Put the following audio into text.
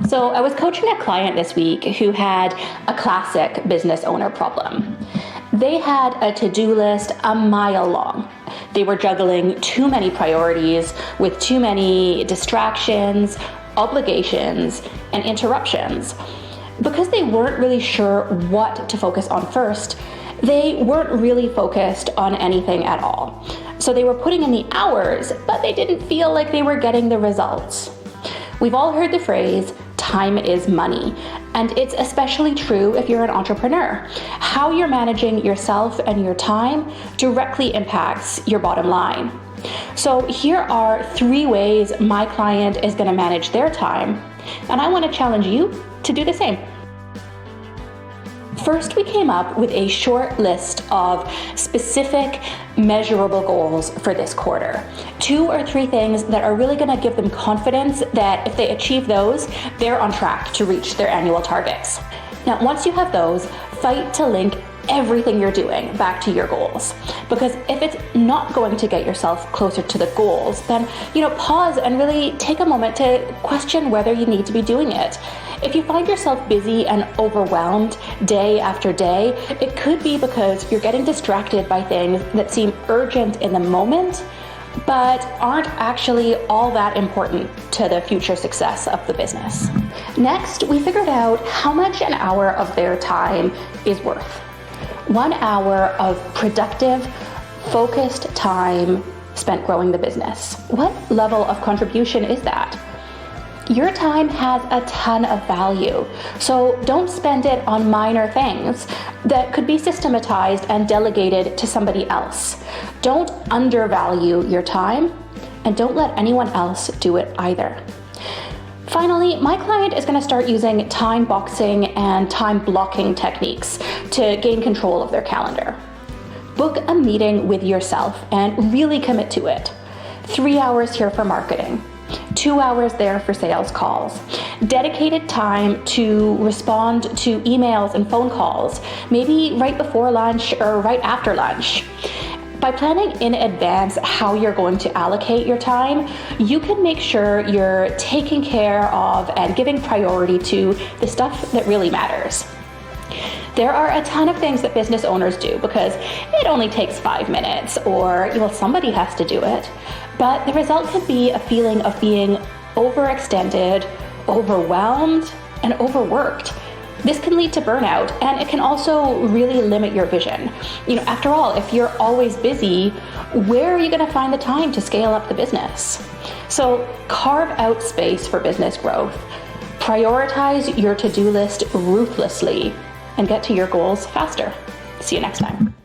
So I was coaching a client this week who had a classic business owner problem. They had a to-do list a mile long. They were juggling too many priorities with too many distractions, obligations, and interruptions. Because they weren't really sure what to focus on first, they weren't really focused on anything at all. So they were putting in the hours, but they didn't feel like they were getting the results. We've all heard the phrase, time is money, and it's especially true if you're an entrepreneur. How you're managing yourself and your time directly impacts your bottom line. So here are 3 ways my client is going to manage their time, and I want to challenge you to do the same. First, we came up with a short list of specific, measurable goals for this quarter. 2 or 3 things that are really going to give them confidence that if they achieve those, they're on track to reach their annual targets. Now, once you have those, fight to link everything you're doing back to your goals. Because if it's not going to get yourself closer to the goals, then, pause and really take a moment to question whether you need to be doing it. If you find yourself busy and overwhelmed day after day, it could be because you're getting distracted by things that seem urgent in the moment, but aren't actually all that important to the future success of the business. Next, we figured out how much an hour of their time is worth. 1 hour of productive, focused time spent growing the business. What level of contribution is that? Your time has a ton of value, so don't spend it on minor things that could be systematized and delegated to somebody else. Don't undervalue your time, and don't let anyone else do it either. Finally, my client is going to start using time boxing and time blocking techniques to gain control of their calendar. Book a meeting with yourself and really commit to it. 3 hours here for marketing. 2 hours there for sales calls. Dedicated time to respond to emails and phone calls, maybe right before lunch or right after lunch. By planning in advance how you're going to allocate your time, you can make sure you're taking care of and giving priority to the stuff that really matters. There are a ton of things that business owners do because it only takes 5 minutes or, somebody has to do it. But the result can be a feeling of being overextended, overwhelmed, and overworked. This can lead to burnout, and it can also really limit your vision. After all, if you're always busy, where are you going to find the time to scale up the business? So carve out space for business growth. Prioritize your to-do list ruthlessly and get to your goals faster. See you next time.